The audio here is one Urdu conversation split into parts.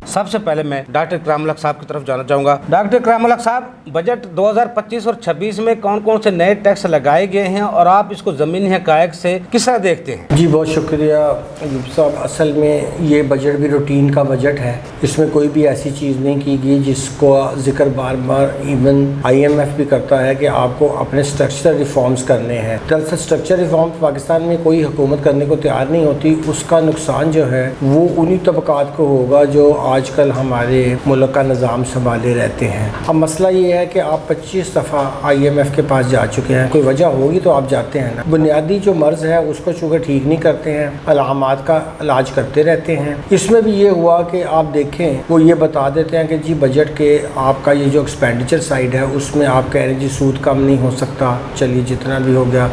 سب سے پہلے میں ڈاکٹر اکرام الحق صاحب کی طرف جانا چاہوں گا۔ ڈاکٹر اکرام الحق صاحب، بجٹ 2025 اور 26 میں کون کون سے نئے ٹیکس لگائے گئے ہیں اور آپ اس کو زمینی حقائق سے کس طرح دیکھتے ہیں؟ جی بہت شکریہ ایوب صاحب۔ اصل میں یہ بجٹ بھی روٹین کا بجٹ ہے، اس میں کوئی بھی ایسی چیز نہیں کی گئی جس کو ذکر بار بار ایون IMF بھی کرتا ہے کہ آپ کو اپنے اسٹرکچر ریفارمز کرنے ہیں۔ دراصل اسٹرکچر ریفارم پاکستان میں کوئی حکومت کرنے کو تیار نہیں ہوتی، اس کا نقصان جو ہے وہ انہی طبقات کو ہوگا جو آج کل ہمارے ملک کا نظام سنبھالے رہتے ہیں۔ اب مسئلہ یہ ہے کہ آپ 25 دفعہ IMF کے پاس جا چکے ہیں، کوئی وجہ ہوگی تو آپ جاتے ہیں نا۔ بنیادی جو مرض ہے اس کو چونکہ ٹھیک نہیں کرتے ہیں، علامات کا علاج کرتے رہتے ہیں۔ اس میں بھی یہ ہوا کہ آپ دیکھیں وہ یہ بتا دیتے ہیں کہ جی بجٹ کے آپ کا یہ جو ایکسپینڈیچر سائڈ ہے اس میں آپ کہہ رہے ہیں جی سود کم نہیں ہو سکتا، چلیے جتنا بھی ہو گیا۔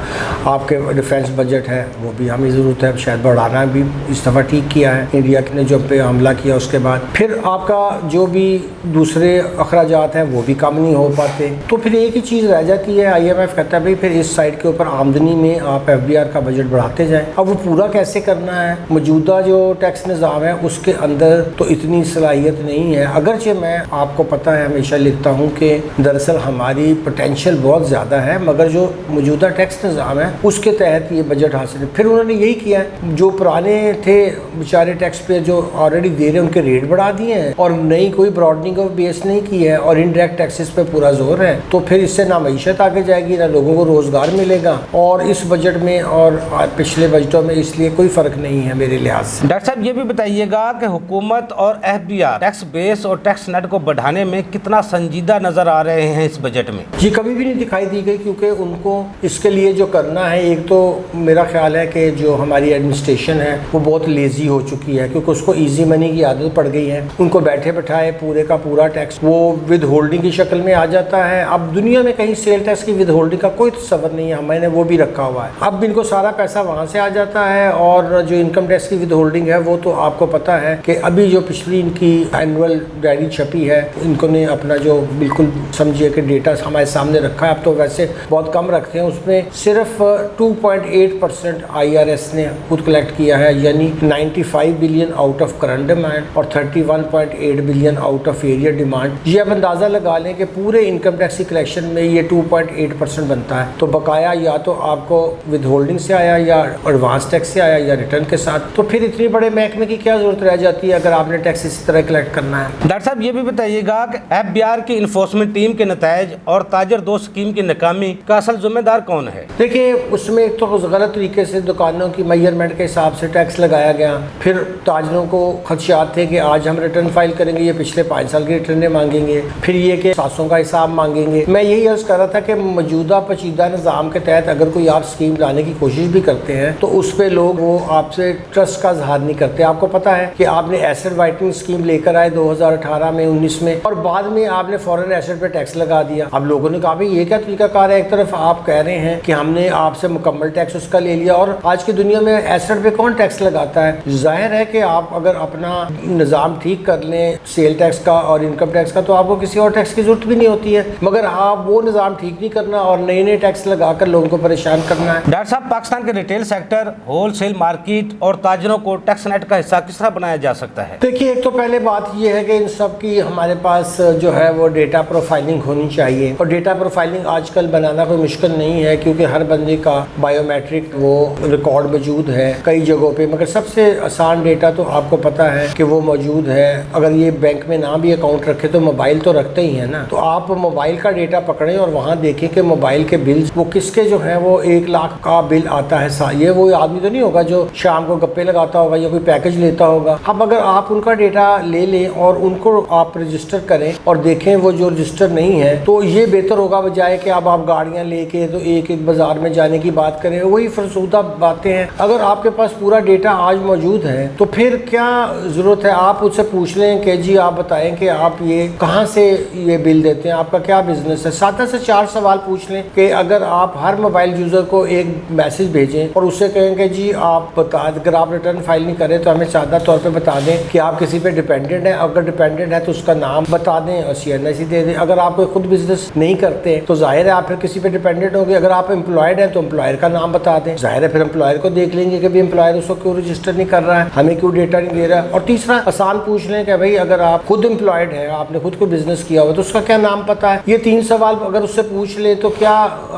آپ کے ڈیفینس بجٹ ہے وہ بھی ہمیں ضرورت ہے شاید بڑھانا، بھی اس دفعہ ٹھیک کیا ہے انڈیا نے جو پہ حملہ کیا اس کے بعد۔ پھر آپ کا جو بھی دوسرے اخراجات ہیں وہ بھی کم نہیں ہو پاتے، تو پھر ایک ہی چیز رہ جاتی ہے۔ IMF کہتا ہے بھائی پھر اس سائڈ کے اوپر آمدنی میں آپ FBR کا بجٹ بڑھاتے جائیں۔ اب وہ پورا کیسے کرنا ہے؟ موجودہ جو ٹیکس نظام ہے اس کے اندر تو اتنی صلاحیت نہیں ہے، اگرچہ میں آپ کو پتہ ہے ہمیشہ لکھتا ہوں کہ دراصل ہماری پوٹینشیل بہت زیادہ ہے، مگر جو موجودہ ٹیکس نظام ہے اس کے تحت یہ بجٹ حاصل ہے۔ پھر انہوں نے یہی کیا ہے، جو پرانے تھے بیچارے ٹیکس پہ جو آلریڈی دے رہے ان کے ریٹ بڑھا دیے ہیں اور نئی کوئی براڈنگ آف بیس نہیں کی ہے اور انڈائریکٹ ٹیکسز پہ پورا زور ہے، تو پھر اس سے نہ معیشت آگے جائے گی نہ لوگوں کو روزگار ملے گا، اور اس بجٹ میں اور پچھلے بجٹوں میں اس لیے کوئی فرق نہیں ہے میرے لحاظ سے۔ ڈاکٹر صاحب یہ بھی بتائیے گا کہ حکومت اور FBR ٹیکس بیس اور ٹیکس نیٹ کو بڑھانے میں کتنا سنجیدہ نظر آ رہے ہیں اس بجٹ میں؟ جی کبھی بھی نہیں دکھائی دی گئی، کیونکہ ان کو اس کے لیے جو کرنا ہے، ایک تو میرا خیال ہے کہ جو ہماری ایڈمنسٹریشن ہے وہ بہت لیزی ہو چکی ہے، کیونکہ اس کو ایزی منی کی عادت پڑ گئی ہے۔ ان کو بیٹھے بٹھائے پورے کا پورا ٹیکس وہ ود ہولڈنگ کی شکل میں آ جاتا ہے۔ اب دنیا میں کہیں سیل ٹیکس کی ود ہولڈنگ کا کوئی تصور نہیں ہے، ہمیں نے وہ بھی رکھا ہوا ہے۔ اب ان کو سارا پیسہ وہاں سے آ جاتا ہے، اور جو انکم ٹیکس کی ود ہولڈنگ ہے وہ تو آپ کو پتہ ہے کہ ابھی جو پچھلی ان کی اینول ڈائری چھپی ہے، ان کو نے اپنا جو بالکل سمجھیے کہ ڈیٹا ہمارے سامنے رکھا ہے، اب تو ویسے بہت کم رکھتے ہیں، اس میں صرف 2.8% IRS نے خود کلیکٹ کیا ہے، یعنی 95 billion out of current demand اور 31.8 billion out of area demand. یہ اب اندازہ لگا لیں کہ پورے انکم ٹیکس کی کلیکشن میں یہ 2.8% بنتا ہے، تو بقایا یا تو آپ کو ود ہولڈنگ سے آیا یا ایڈوانس ٹیکس سے آیا یا ریٹرن کے ساتھ، تو پھر اتنی بڑے محکمے کی کیا ضرورت رہ جاتی ہے اگر آپ نے ٹیکس اسی طرح کلیکٹ کرنا ہے۔ ڈاکٹر صاحب یہ بھی بتائیے گا کہ FBR کی انفورسمنٹ ٹیم کے نتائج اور تاجر دو اسکیم کی ناکامی کا اصل ذمہ دار کون ہے؟ دیکھیں اس میں ایک تو غلط طریقے سے دکانوں کی میئرمنٹ کے حساب سے ٹیکس لگایا گیا، پھر تاجروں کو خدشات تھے کہ آج ہم ریٹرن فائل کریں گے، یہ پچھلے 5 سال کی ریٹرنیں مانگیں گے، پھر یہ کہ ساسوں کا حساب مانگیں گے۔ میں یہی عرض کر رہا تھا کہ موجودہ پیچیدہ نظام کے تحت اگر کوئی آپ اسکیم لانے کی کوشش بھی کرتے ہیں تو اس پہ لوگ وہ آپ سے ٹرسٹ کا اظہار نہیں کرتے۔ آپ کو پتہ ہے کہ آپ نے ایسٹ وائٹنگ اسکیم لے کر آئے 2018 میں 19 میں، اور بعد میں آپ نے فورن ایسٹ پہ ٹیکس لگا دیا۔ اب لوگوں نے کہا بھائی یہ کیا طریقہ کار ہے، ایک طرف آپ کہہ رہے ہیں کہ ہم نے آپ سے مکمل ٹیکس اس کا لے لیا، اور آج کی دنیا میں ایسٹ پہ کون ٹیکس لگاتا ہے؟ ظاہر ہے کہ آپ اگر اپنا نظام ٹھیک کر لیں سیل ٹیکس کا اور انکم ٹیکس کا تو آپ کو کسی اور ٹیکس کی ضرورت بھی نہیں ہوتی ہے، مگر آپ وہ نظام ٹھیک نہیں کرنا اور نئے نئے ٹیکس لگا کر لوگوں کو پریشان کرنا ہے۔ ڈاکٹر صاحب پاکستان کے retail sector, wholesale market اور تاجروں کو ٹیکس نیٹ کا حصہ کس طرح بنایا جا سکتا ہے؟ دیکھیے ایک تو پہلے بات یہ ہے کہ ان سب کی ہمارے پاس جو ہے وہ ڈیٹا پروفائلنگ ہونی چاہیے، اور ڈیٹا پروفائلنگ آج کل بنانا کوئی مشکل نہیں ہے کیونکہ ہر بندے کا بائیو میٹرک وہ ریکارڈ موجود ہے کئی جگہوں پہ، مگر سب سے آسان ڈیٹا تو آپ کو پتہ ہے کہ وہ موجود ہے۔ اگر یہ بینک میں نہ بھی اکاؤنٹ رکھے تو موبائل تو رکھتے ہی ہیں نا، تو آپ موبائل کا ڈیٹا پکڑیں اور وہاں دیکھیں کہ موبائل کے بلز وہ کس کے جو ہیں وہ 1 لاکھ کا بل آتا ہے۔ یہ وہ آدمی تو نہیں ہوگا جو شام کو گپے لگاتا ہوگا یا کوئی پیکج لیتا ہوگا۔ اب اگر آپ ان کا ڈیٹا لے لیں اور ان کو آپ رجسٹر کریں اور دیکھیں وہ جو رجسٹر نہیں ہے، تو یہ بہتر ہوگا بجائے کہ اب آپ گاڑیاں لے کے تو ایک ایک بازار میں جانے کی بات کریں، وہی فرسودہ باتیں ہیں۔ اگر آپ کے پاس پورا ڈیٹا آج موجود ہے تو پھر کیا ضرورت ہے؟ آپ ان سے پوچھ لیں کہ جی آپ بتائیں کہ آپ یہ کہاں سے یہ بل دیتے ہیں، آپ کا کیا بزنس ہے۔ 7 سے 4 سوال پوچھ لیں کہ اگر آپ ہر موبائل یوزر کو ایک میسج بھیجیں اور اس سے کہیں کہ جی آپ بتا، اگر آپ ریٹرن فائل نہیں کریں تو ہمیں سادہ طور پہ بتا دیں کہ آپ کسی پہ ڈیپینڈنٹ ہیں، اگر ڈیپینڈنٹ ہے تو اس کا نام بتا دیں اور CNIC دے دیں۔ اگر آپ کوئی خود بزنس نہیں کرتے تو ظاہر ہے آپ پھر کسی پہ ڈیپینڈنٹ ہوں گے۔ اگر آپ امپلائڈ ہیں تو امپلائر کا نام بتا دیں، ظاہر ہے پھر امپلائر کو دیکھ لیں گے کہ بھی امپلائر اس کو کیوں رجسٹر نہیں کر رہا ہے، ہمیں کیوں ڈیٹا نہیں دے رہا ہے۔ اور تیسرا آسان پوچھ لیں کہ بھائی اگر آپ خود امپلائڈ ہیں, آپ نے خود کو بزنس کیا ہوا تو اس کا کیا نام پتہ ہے. یہ 3 سوال اگر اس سے پوچھ لیں تو کیا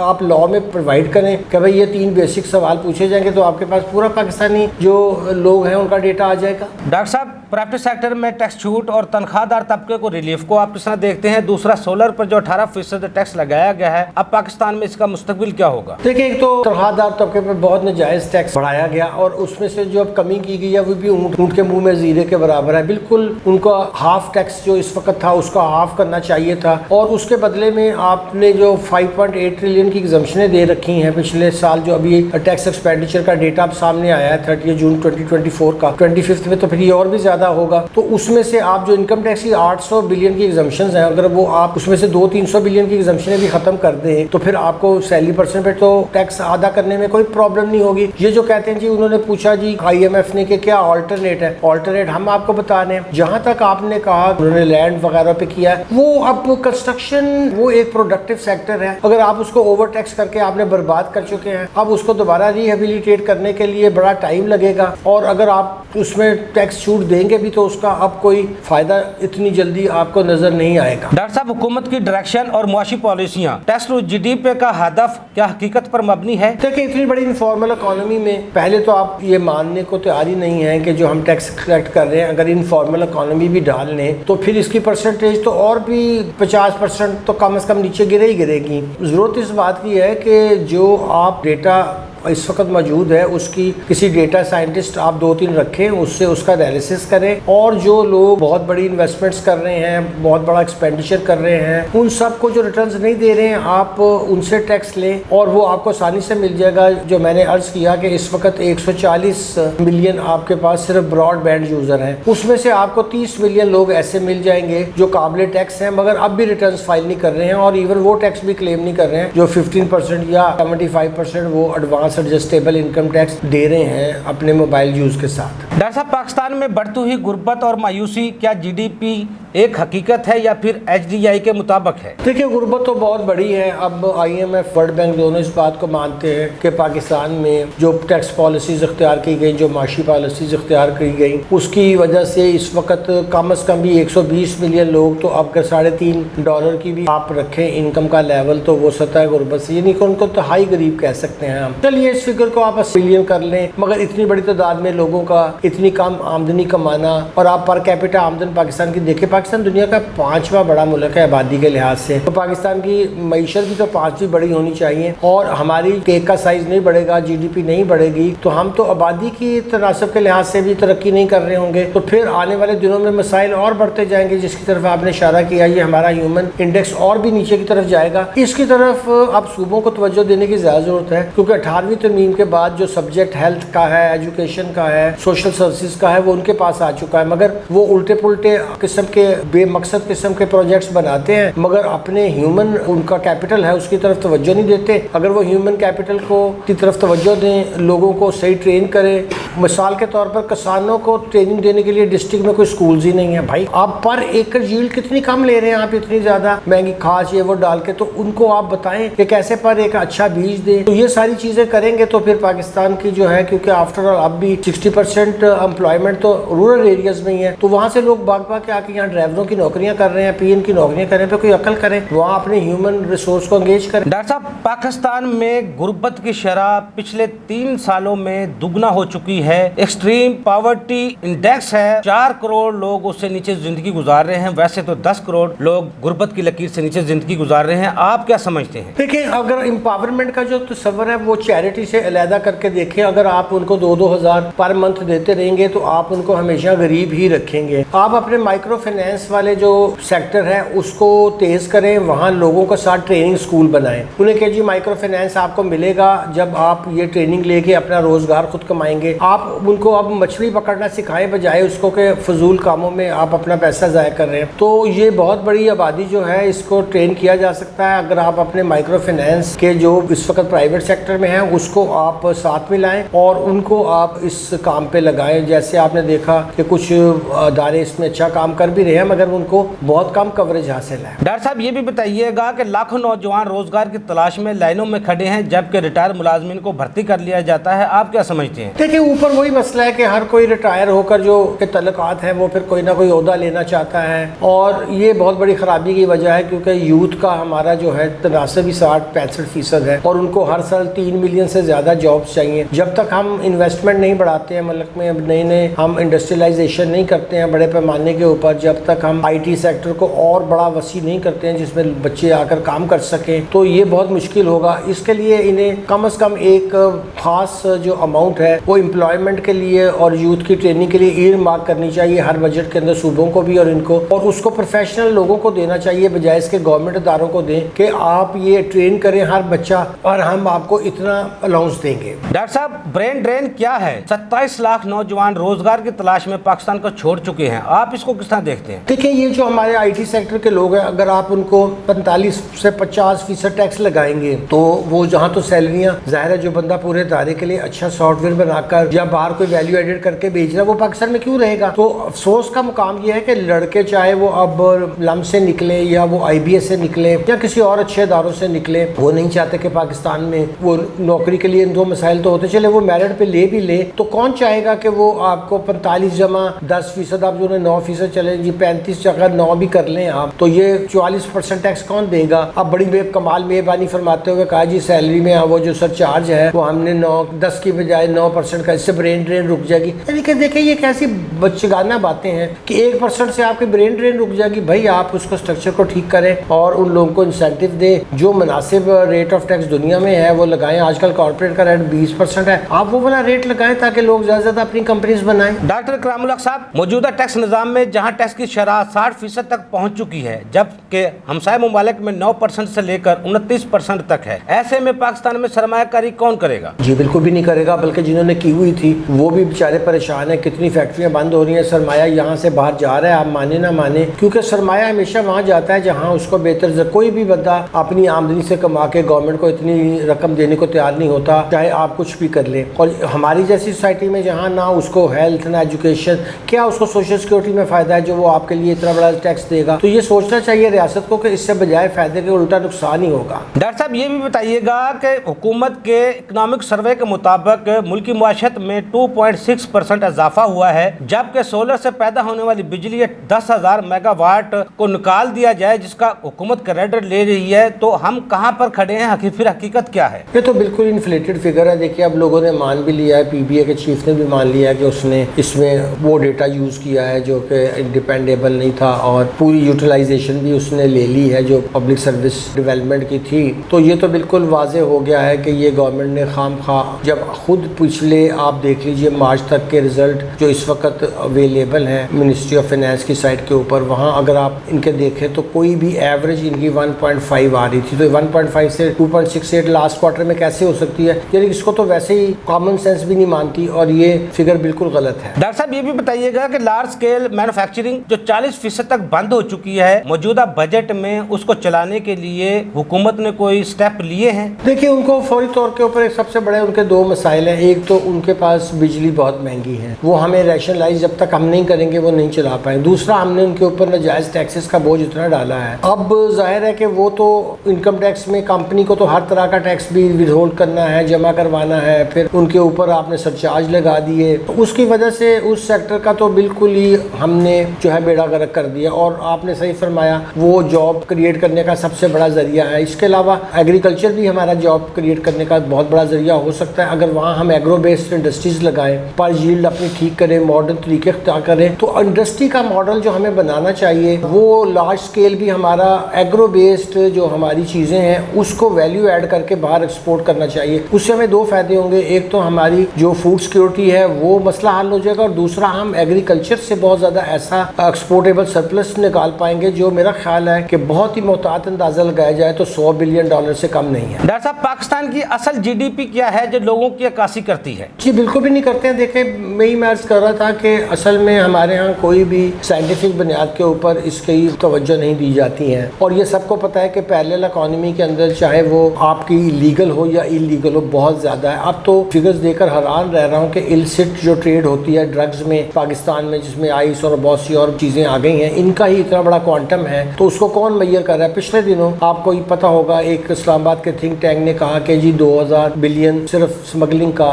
آپ لا میں پرووائڈ کریں کہ بھائی یہ 3 بیسک سوال پوچھے جائیں گے تو آپ کے پاس پورا پاکستانی جو لوگ ہیں ان کا ڈیٹا آ جائے گا. ڈاکٹر صاحب, پرائیویٹ سیکٹر میں ٹیکس چھوٹ اور تنخواہ دار طبقے کو ریلیف کو آپ کس طرح دیکھتے ہیں؟ دوسرا, سولر پر جو 18% ٹیکس لگایا گیا ہے, اب پاکستان میں اس کا مستقبل کیا ہوگا؟ دیکھیں, ایک تو تنخواہ دار طبقے پر بہت ناجائز ٹیکس بڑھایا گیا اور اس میں سے جو اب کمی کی گئی ہے وہ بھی اونٹ کے منہ میں زیرے کے برابر ہے. بالکل ان کا ہاف ٹیکس جو اس وقت تھا اس کا ہاف کرنا چاہیے تھا, اور اس کے بدلے میں آپ نے جو 5.8 ٹریلین کی ایگزمپشنیں دے رکھی ہیں پچھلے سال. جو ابھی ٹیکس ایکسپینڈیچر کا ڈیٹا اب سامنے آیا ہے 30 جون 2024 کا, 25 میں تو پھر یہ اور بھی زیادہ ہوگا. تو اس میں سے آپ جو انکم ٹیکس کی 800 بلین کی ایگزمپشنز ہیں, اگر وہ آپ اس میں سے 200-300 بلین کی ایگزمپشنیں بھی ختم کر دیں تو پھر آپ کو سیلری پرسنٹ پہ تو ٹیکس ادا کرنے میں کوئی پرابلم نہیں ہوگی. یہ جو کہتے ہیں جی, انہوں نے پوچھا جی IMF نے کہ کیا آلٹرنیٹ ہے, آلٹرنیٹ ہم آپ کو بتا رہے ہیں. جہاں تک آپ نے کہا انہوں نے لینڈ وغیرہ پہ کیا ہے, وہ اب کنسٹرکشن وہ ایک پروڈکٹیو سیکٹر ہے. اگر آپ اس کو اوور ٹیکس کر کے آپ نے برباد کر چکے ہیں, اب اس کو دوبارہ ریہیبلیٹیٹ کرنے کے لیے بڑا ٹائم لگے گا, اور اگر آپ اس میں ٹیکس چھوٹ دیں گے بھی تو اس کا اب کوئی فائدہ اتنی جلدی آپ کو نظر نہیں آئے گا. ڈاکٹر صاحب, حکومت کی ڈائریکشن اور معاشی پالیسیاں ٹیکس ٹو GDP کا ہدف کیا حقیقت پر مبنی ہے؟ دیکھیں, اتنی بڑی انفارمل اکانومی میں پہلے تو آپ یہ ماننے کو تیار ہی نہیں ہیں کہ جو ہم ٹیکس کلیکٹ کر رہے ہیں اگر انفارمل اکانومی بھی ڈال لیں تو پھر اس کی پرسنٹیج تو اور بھی 50% تو کم از کم نیچے گرے ہی گرے گی. ضرورت اس بات کی ہے کہ جو آپ ڈیٹا اس وقت موجود ہے اس کی کسی ڈیٹا سائنٹسٹ آپ 2-3 رکھیں, اس سے اس کا انالیسس کریں, اور جو لوگ بہت بڑی انویسٹمنٹس کر رہے ہیں, بہت بڑا ایکسپینڈیچر کر رہے ہیں, ان سب کو جو ریٹرنز نہیں دے رہے ہیں آپ ان سے ٹیکس لیں اور وہ آپ کو آسانی سے مل جائے گا. جو میں نے عرض کیا کہ اس وقت 140 ملین آپ کے پاس صرف براڈ بینڈ یوزر ہیں, اس میں سے آپ کو 30 ملین لوگ ایسے مل جائیں گے جو قابل ٹیکس ہیں مگر اب بھی ریٹرنز فائل نہیں کر رہے ہیں, اور ایون وہ ٹیکس بھی کلیم نہیں کر رہے ہیں جو 15% یا 75% وہ ایڈوانس ایڈجسٹیبل انکم ٹیکس دے رہے ہیں اپنے موبائل یوز کے ساتھ. ڈاکٹر صاحب, پاکستان میں بڑھتی ہوئی غربت اور مایوسی کیا GDP ایک حقیقت ہے یا پھر HDI کے مطابق ہے؟ دیکھیں, غربت تو بہت بڑی ہے. اب IMF, ورلڈ بینک دونوں اس بات کو مانتے ہیں کہ پاکستان میں جو ٹیکس پالیسیز اختیار کی گئی, جو معاشی پالیسیز اختیار کی گئی, اس کی وجہ سے اس وقت کم از کم بھی 120 ملین لوگ تو اب $3.5 کی بھی آپ رکھیں انکم کا لیول تو وہ سطح غربت سے, یعنی کہ ان کو انتہائی غریب کہہ سکتے ہیں ہم. چلیے اس فگر کو آپ 80 ملین کر لیں, مگر اتنی بڑی تعداد میں لوگوں کا اتنی کم آمدنی کمانا, اور آپ پر کیپٹا آمدن پاکستان کی دیکھیں, پاکستان دنیا کا 5واں بڑا ملک ہے آبادی کے لحاظ سے, تو پاکستان کی معیشت بھی تو 5ویں بڑی ہونی چاہیے, اور ہماری کیک کا سائز نہیں بڑھے گا, GDP نہیں بڑھے گی, تو ہم تو آبادی کی تناسب کے لحاظ سے بھی ترقی نہیں کر رہے ہوں گے. تو پھر آنے والے دنوں میں مسائل اور بڑھتے جائیں گے, جس کی طرف آپ نے اشارہ کیا, یہ ہمارا ہیومن انڈیکس اور بھی نیچے کی طرف جائے گا. اس کی طرف اب صوبوں کو توجہ دینے کی زیادہ ضرورت ہے, کیونکہ 18ویں ترمیم کے بعد جو سبجیکٹ ہیلتھ کا ہے, ایجوکیشن کا ہے, سوشل سروسز کا ہے, وہ ان کے پاس آ چکا ہے, مگر وہ الٹے پلٹے قسم کے بے مقصد قسم کے پروجیکٹس بناتے ہیں, مگر اپنے ہیومن ان کا کیپٹل ہے اس کی طرف توجہ نہیں دیتے. اگر وہ ہیومن کیپٹل کو کی طرف توجہ دیں, لوگوں کو صحیح ٹرین کرے, مثال کے طور پر کسانوں کو ٹریننگ دینے کے لیے ڈسٹرکٹ میں کوئی سکولز ہی نہیں ہے. بھائی آپ پر ایکڑ ییلڈ کتنی کم لے رہے ہیں, آپ اتنی زیادہ مہنگی کھاد یہ وہ ڈال کے, تو ان کو آپ بتائیں کہ کیسے پر ایک اچھا بیج دیں. تو یہ ساری چیزیں کریں گے تو پھر پاکستان کی جو ہے, کیونکہ آفٹر آل اب بھی 60% امپلائمنٹ تو رورل ایریاز میں ہی ہے, تو وہاں سے لوگ بھاگ بھاگ کے آ کے یہاں ڈرائیوروں کی نوکریاں کر رہے ہیں, PN کی نوکریاں کر رہے ہیں. پہ کوئی عقل کریں, وہاں اپنے ہیومن ریسورس کو انگیج کریں. ڈاکٹر صاحب, پاکستان میں غربت کی شرح پچھلے 3 سالوں میں دگنا ہو چکی ہے. ایکسٹریم پاورٹی انڈیکس ہے, 4 کروڑ لوگ اس سے نیچے زندگی گزار رہے ہیں. ویسے تو 10 کروڑ لوگ غربت کی لکیر سے نیچے زندگی گزار رہے ہیں. آپ کیا سمجھتے ہیں؟ دیکھیں, اگر امپاورمنٹ کا جو تصور ہے وہ چیریٹی سے علیحدہ کر کے دیکھیں. اگر آپ ان کو 2-2 ہزار پر منتھ دیتے رہیں گے تو آپ ان کو ہمیشہ غریب ہی رکھیں گے. آپ اپنے مائکرو فائنینس والے جو سیکٹر ہے اس کو تیز کریں, وہاں لوگوں کے ساتھ ٹریننگ سکول بنائیں. انہیں کہ جی مائکرو فائنینس آپ کو ملے گا جب آپ یہ ٹریننگ لے کے اپنا روزگار خود کمائیں گے. آپ ان کو اب مچھلی پکڑنا سکھائیں بجائے اس کو کہ فضول کاموں میں آپ اپنا پیسہ ضائع کر رہے ہیں. تو یہ بہت بڑی آبادی جو ہے اس کو ٹرین کیا جا سکتا ہے اگر آپ اپنے مائکرو فائنینس کے جو اس وقت پرائیویٹ سیکٹر میں ہیں اس کو آپ ساتھ میں لائیں اور ان کو آپ اس کام پہ لگائیں. جیسے آپ نے دیکھا کہ کچھ ادارے اس میں اچھا کام کر بھی رہے ہیں مگر ان کو بہت کم کوریج حاصل ہے. ڈاکٹر صاحب, یہ بھی بتائیے گا کہ لاکھوں نوجوان روزگار کی تلاش میں لائنوں میں کھڑے ہیں جبکہ ریٹائر ملازمین کو بھرتی کر لیا جاتا ہے. آپ کیا سمجھتے ہیں؟ دیکھیں, اوپر وہی مسئلہ ہے کہ ہر کوئی ریٹائر ہو کر جو کہ تعلقات ہیں وہ پھر کوئی نہ کوئی عہدہ لینا چاہتا ہے، اور یہ بہت بڑی خرابی کی وجہ ہے کیونکہ یوتھ کا ہمارا جو ہے تناسب ہی 60-65% ہے، اور ان کو ہر سال 3 ملین سے زیادہ جابس چاہیے۔ جب تک ہم انویسٹمنٹ نہیں بڑھاتے ہیں ملک میں، نئے ہم انڈسٹریلائزیشن نہیں کرتے ہیں بڑے پیمانے کے اوپر، جب تک ہم آئی ٹی سیکٹر کو اور بڑا وسیع نہیں کرتے ہیں جس میں بچے آ کر کام کر سکیں، تو یہ بہت مشکل ہوگا۔ اس کے لیے انہیں کم از کم ایک خاص جو اماؤنٹ ہے وہ امپلائمنٹ کے لیے اور یوتھ کی ٹریننگ کے لیے ایئر مارک کرنی چاہیے ہر بجٹ کے اندر، صوبوں کو بھی اور ان کو، اور اس کو پروفیشنل لوگوں کو دینا چاہیے بجائے اس کے گورنمنٹ اداروں کو دیں کہ آپ یہ ٹرین کریں ہر بچہ اور ہم آپ کو اتنا الاؤنس دیں گے۔ ڈاکٹر صاحب، برین ڈرین کیا ہے؟ 27 لاکھ نوجوان روزگار کی تلاش میں پاکستان کو چھوڑ چکے ہیں، آپ اس کو کس طرح دیکھتے ہیں؟ دیکھیں، یہ جو ہمارے آئی ٹی سیکٹر کے لوگ ہیں، اگر آپ ان کو 45 سے 50% ٹیکس لگائیں گے تو وہ جہاں تو سیلریاں، ظاہر ہے جو بندہ پورے ادارے کے لیے اچھا سافٹ ویئر بنا کر یا باہر کوئی ویلیو ایڈڈ کر کے بیچ رہا ہے، وہ پاکستان میں کیوں رہے گا؟ تو افسوس کا مقام یہ ہے کہ لڑکے چاہے وہ اب لم سے نکلے یا وہ آئی بی ایس سے نکلے یا کسی اور اچھے اداروں سے نکلے، وہ نہیں چاہتے کہ پاکستان میں وہ نوکری کے لیے ان دو مسائل تو ہوتے، چلے وہ میرٹ پہ لے بھی لے تو کون چاہے گا کہ وہ آپ کو 45 جمع 10%، آپ جو 9% چلے جی 35 اگر 9 بھی کر لیں آپ، تو یہ 44% ٹیکس کون دے گا؟ اب بڑی بے کمال مہربانی فرماتے ہوئے کہا جی سیلری میں وہ جو سر چارج ہے وہ ہم نے 10 کی بجائے 9% کا، اس سے برین ڈرین رک جائے گی۔ یعنی کہ دیکھیں یہ کیسی بچگانہ باتیں ہیں کہ 1% سے آپ کی برین ڈرین رک جائے گی۔ بھائی آپ اس کو اسٹرکچر کو ٹھیک کریں اور ان لوگوں کو انسینٹیو دیں، جو مناسب ریٹ آف ٹیکس دنیا میں ہے وہ لگائیں۔ آج کل کارپوریٹ کا ریٹ 20% ہے، آپ وہ والا ریٹ لگائیں تاکہ لوگ زیادہ زیادہ اپنی کمپنیز بنائیں۔ ڈاکٹر اکرام الحق صاحب، موجودہ ٹیکس نظام میں جہاں ٹیکس کی شرح 60% تک پہنچ چکی ہے جبکہ ہمسائے ممالک میں 9% سے لے کر 29% تک ہے، ایسے میں پاکستان میں سرمایہ کاری کون کرے گا؟ جی بالکل بھی نہیں کرے گا، بلکہ جنہوں نے کی ہوئی تھی وہ بھی بیچارے پریشان ہیں۔ کتنی فیکٹریاں بند ہو رہی ہیں، سرمایہ یہاں سے باہر جا رہا ہے، آپ مانے نہ مانے، کیونکہ سرمایہ ہمیشہ وہاں جاتا ہے جہاں اس کو بہتر کوئی بھی بندہ اپنی آمدنی سے کما کے گورنمنٹ کو اتنی رقم دینے کو تیار نہیں ہوتا، چاہے آپ کچھ بھی کر لیں۔ اور ہماری جیسی سوسائٹی میں جہاں نہ اس کو ہیلتھ نہ ایجوکیشن، کیا اس کو سوشل سیکورٹی میں فائدہ ہے جو وہ آپ کے لیے اتنا بڑا ٹیکس دے گا؟ تو یہ سوچنا چاہیے ریاست کو کہ اس سے بجائے فائدے کے الٹا نقصان ہی ہوگا۔ ڈاکٹر صاحب یہ بھی بتائیے گا کہ حکومت کے اکنامک سروے کے مطابق ملکی معیشت میں 2.6% اضافہ ہوا ہے، جبکہ سولر سے پیدا ہونے والی بجلی 10,000 میگا واٹ کو نکال دیا جائے جس کا حکومت کریڈٹ لے رہی ہے، تو ہم کہاں پر کھڑے ہیں؟ پھر حقیقت کیا ہے؟ یہ تو بالکل انفلیٹڈ فگر ہے۔ دیکھیے اب لوگوں نے مان بھی لیا ہے، پی بی اے کے چیف نے بھی مان لیا ہے کہ اس نے اس میں وہ ڈیٹا یوز کیا ہے جو کہ انڈیپینڈیبل نہیں تھا، اور پوری یوٹیلائزیشن بھی اس نے لے لی ہے جو پبلک سروس ڈیولپمنٹ کی تھی۔ تو یہ تو بالکل واضح ہو گیا ہے کہ یہ گورنمنٹ نے خام خواہ، جب خود پچھلے آپ دیکھ لیجئے مارچ تک کے رزلٹ جو اس وقت اویلیبل ہیں منسٹری آف فائنانس کی سائٹ کے اوپر، وہاں اگر آپ ان کے دیکھیں تو کوئی بھی ایوریج ان کی 1.5 آ رہی تھی، تو 1.5 سے 2.68 لاسٹ کوارٹر میں کیسے ہو سکتی ہے؟ یعنی اس کو تو ویسے ہی کامن سینس بھی نہیں مانتی، اور یہ فگر بالکل غلط ہے۔ ڈاکٹر صاحب یہ بھی بتائیے گا کہ لارج اسکیل مینوفیکچرنگ جو 40% تک بند ہو چکی ہے، موجودہ بجٹ میں اس کو چلانے کے لیے حکومت نے کوئی سٹیپ لیے ہیں؟ دیکھیں ان کو فوری طور کے اوپر سب سے بڑے ان کے دو مسائل ہیں۔ ایک تو ان کے پاس بجلی بہت مہنگی ہے، وہ ہمیں ریشنلائز جب تک ہم نہیں کریں گے وہ نہیں چلا پائیں۔ دوسرا، ہم نے ان کے اوپر ناجائز ٹیکسز کا بوجھ اتنا ڈالا ہے، اب ظاہر ہے کہ وہ تو انکم ٹیکس میں کمپنی کو تو ہر طرح کا ٹیکس بھی ود ہولڈ کرنا ہے، جمع کروانا ہے، پھر ان کے اوپر آپ نے سرچارج لگا دیے، اس کی وجہ سے اس سیکٹر کا تو بالکل ہی ہم نے جو ہے بیڑا غرق کر دیا۔ اور آپ نے صحیح فرمایا، وہ جاب کریٹ کرنے کا سب سے بڑا ذریعہ ہے۔ اس کے علاوہ ایگریکلچر بھی ہمارا جاب کریٹ کرنے کا بہت بڑا ذریعہ ہو سکتا ہے اگر وہاں ہم ایگرو بیسڈ انڈسٹریز لگائیں، پر ییلڈ اپنی ٹھیک کریں، ماڈرن طریقے اختیار کریں۔ تو انڈسٹری کا ماڈل جو ہمیں بنانا چاہیے وہ لارج اسکیل بھی ہمارا ایگرو بیسڈ جو ہماری چیزیں ہیں اس کو ویلیو ایڈ کر کے باہر ایکسپورٹ کرنا چاہیے۔ اس سے ہمیں دو فائدے ہوں گے، ایک تو ہماری جو فوڈ سیکورٹی ہے وہ مسئلہ حل ہو جائے گا، اور دوسرا ہم ایگریکلچر سے بہت زیادہ ایسا ایکسپورٹیبل سرپلس نکال پائیں گے جو میرا خیال ہے کہ بہت ہی محتاط اندازہ لگایا جائے تو $100 بلین سے کم نہیں ہے۔ ڈاکٹر صاحب پاکستان کی اصل جی ڈی پی کیا ہے جو لوگوں کی عکاسی کرتی ہے؟ جی بالکل بھی نہیں کرتے ہیں۔ دیکھیں میں عرض کر رہا تھا کہ اصل میں ہمارے ہاں کوئی بھی سائنٹیفک بنیاد کے اوپر اس کی توجہ نہیں دی جاتی ہیں، اور یہ سب کو پتہ ہے کہ پیرلل اکانومی کے اندر چاہے وہ آپ کی لیگل ہو یا انلیگل ہو بہت زیادہ ہے۔ اب تو فگرز دے کر حیران رہ رہا ہوں کہ السٹ جو ٹریڈ ہوتی ہے ڈرگز میں پاکستان میں، جس میں آئس اور بہت سی اور چیزیں آ گئی ہیں، ان کا ہی اتنا بڑا کوانٹم ہے، تو اس کو کون میئر کر رہا ہے؟ پچھلے دنوں آپ کو یہ پتہ ہوگا ایک اسلام آباد کے تھنک ٹینک نے کہا کہ جی 2000 بلین صرف سمگلنگ کا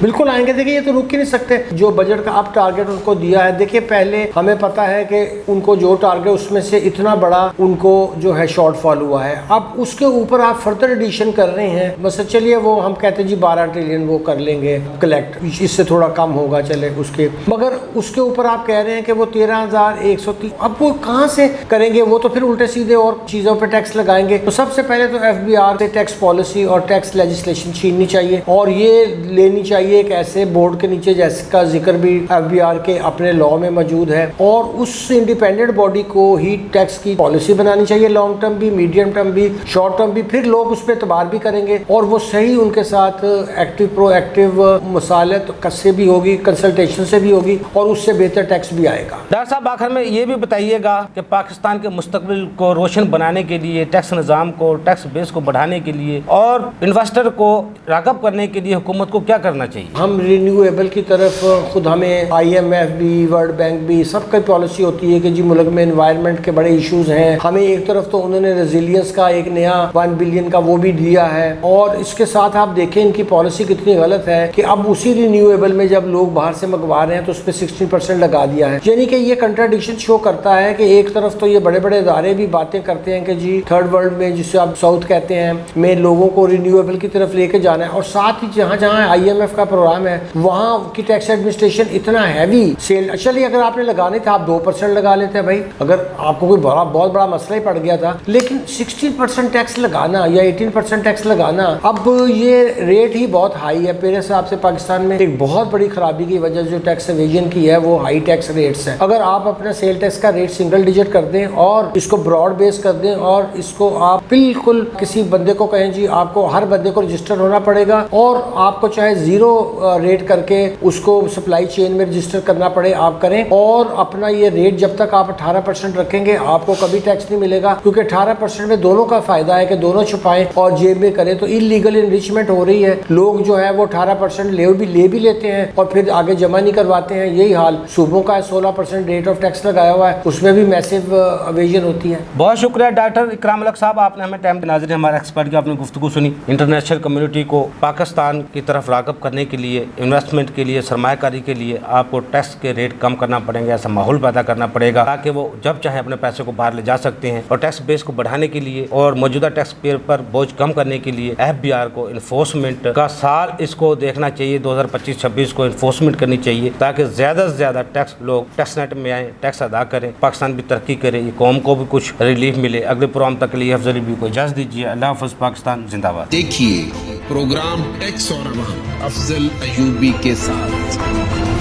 بالکل آئیں گے. دیکھیں یہ تو رک ہی نہیں سکتے. جو بجٹ کا اب ٹارگٹ ان کو دیا ہے, دیکھیں پہلے ہمیں پتا ہے کہ ان کو جو ٹارگٹ اس میں سے اتنا بڑا ان کو جو ہے شارٹ فال ہوا ہے. اب اس کے اوپر آپ فردر ایڈیشن کر رہے ہیں. بس چلیے وہ ہم کہتے ہیں جی 12 ٹریلین وہ کر لیں گے کلیکٹ, اس سے تھوڑا کم ہوگا چلے اس کے, مگر اس کے اوپر آپ کہہ رہے ہیں کہ وہ 13,130. اب وہ کہاں سے کریں گے؟ وہ تو پھر الٹے سیدھے اور چیزوں پہ ٹیکس لگائیں گے. تو سب سے پہلے تو FBR سے ٹیکس پالیسی اور ٹیکس لیجسلیشن چھیننی چاہیے, اور یہ لینی چاہیے ایک ایسے بورڈ کے نیچے جیسے کا ذکر بھی FBR کے اپنے لا میں موجود ہے, اور اس انڈیپینڈنٹ باڈی کو ہی ٹیکس کی پالیسی بنانی چاہیے, لانگ ٹرم بھی, میڈیم ٹرم بھی, شارٹ ٹرم بھی. پھر لوگ اس پہ اعتبار بھی کریں گے, اور وہ صحیح ان کے ساتھ ایکٹیو پرو ایکٹیو مسالت سے بھی ہوگی, کنسلٹیشن سے بھی ہوگی, اور اس سے بہتر ٹیکس بھی آئے گا. ڈاکٹر صاحب آخر میں یہ بھی بتائیے گا کہ پاکستان کے مستقبل کو روشن بنانے کے لیے, ٹیکس نظام کو, ٹیکس بیس کو بڑھانے کے لیے اور انویسٹر کو راغب کرنے کے لیے حکومت کو کیا کرنا چاہیے؟ ہم رینیویبل کی طرف خود, ہمیں IMF بھی, ورلڈ بینک بھی, سب کی پالیسی ہوتی ہے کہ جی ملک میں انوائرمنٹ کے بڑے ایشوز ہیں. ہمیں ایک طرف تو انہوں نے ریزیلینس کا ایک نیا 1 بلین کا وہ بھی دیا ہے, اور اس کے ساتھ آپ دیکھیں ان کی پالیسی کتنی غلط ہے کہ اب اسی رینیویبل میں جب لوگ باہر سے منگوا رہے ہیں تو اس پہ 16% لگا دیا ہے. یعنی کہ یہ کنٹراڈکشن شو کرتا ہے کہ ایک طرف تو یہ بڑے بڑے ادارے بھی باتیں کرتے ہیں کہ جی تھرڈ ورلڈ میں, جسے آپ ساؤتھ کہتے ہیں, میں لوگوں کو رینیویبل کی طرف لے کے جانا ہے, اور ساتھ ہی جہاں جہاں IMF کا پروگرام ہے وہاں کی ٹیکس ایڈمنسٹریشن اتنا ہیوی سیل. چلیے اگر آپ نے لگانے تھے آپ 2% لگا لیتے ہیں بھائی, اگر آپ کو کوئی بہت بڑا مسئلہ ہی پڑ گیا تھا, لیکن 16% ٹیکس لگانا یا 18% ٹیکس لگانا, اب یہ ریٹ ہی بہت ہائی ہے. میرے حساب سے پاکستان میں ایک بہت بڑی خرابی کی وجہ جو ٹیکس ایویژن کی ہے وہ ہائی ٹیکس ریٹس ہیں. اگر آپ اپنا سیل ٹیکس کا ریٹ سنگل ڈیجٹ کر دیں اور اس کو براڈ بیس کر دیں, اور اس کو آپ بالکل کسی بندے کو کہیں جی آپ کو ہر بندے کو رجسٹر ہونا پڑے گا, اور آپ کو چاہے 0 ریٹ کر کے اس کو سپلائی چین میں رجسٹر کرنا پڑے آپ کریں, اور اپنا یہ ریٹ جب تک آپ 18% رکھیں گے آپ کو کبھی ٹیکس نہیں ملے گا, کیونکہ 18% میں دونوں کا فائدہ ہے کہ دونوں چھپائیں اور جیب میں کریں. تو انلیگل انریچمنٹ ہو رہی ہے, لوگ جو ہے وہ 18% لے بھی لیتے ہیں اور پھر آگے جمع نہیں کرواتے ہیں. یہی حال صوبوں کا ہے, 16% ریٹ آف ٹیکس لگایا ہوا ہے, اس میں بھی میسو ایویژن ہوتی ہے. بہت شکریہ ڈاکٹر اکرام الحق صاحب, آپ نے ہمیں ٹائم. ناظرین ہمارے ایکسپرٹ کی آپ نے گفتگو سنی. انٹرنیشنل کمیونٹی کو پاکستان کی طرف راغب کرنے کے لیے, انویسٹمنٹ کے لیے, سرمایہ کاری کے لیے آپ کو ٹیکس کے ریٹ کم کرنا پڑیں گے, ایسا ماحول پیدا کرنا پڑے گا تاکہ وہ جب چاہے اپنے پیسے کو باہر لے جا سکتے ہیں. اور ٹیکس بیس کو بڑھانے کے لیے اور موجودہ ٹیکس پیئر پر بوجھ کم کرنے کے لیے FBR کو انفورسمنٹ کا سال اس کو دیکھنا چاہیے, 2025-26 کو انفورسمنٹ کرنی چاہیے تاکہ زیادہ سے زیادہ ٹیکس لوگ ٹیکس نیٹ میں آئیں, ٹیکس ادا کریں, پاکستان بھی ترقی کرے, یہ قوم کو بھی کچھ ریلیف ملے. اگلے پروگرام تک کے لیے افضل ربیو کو اجازت دیجیے. اللہ حافظ. پاکستان زندہ باد. دیکھیے پروگرام ٹیکس اور عوام افضل ایوبی کے ساتھ.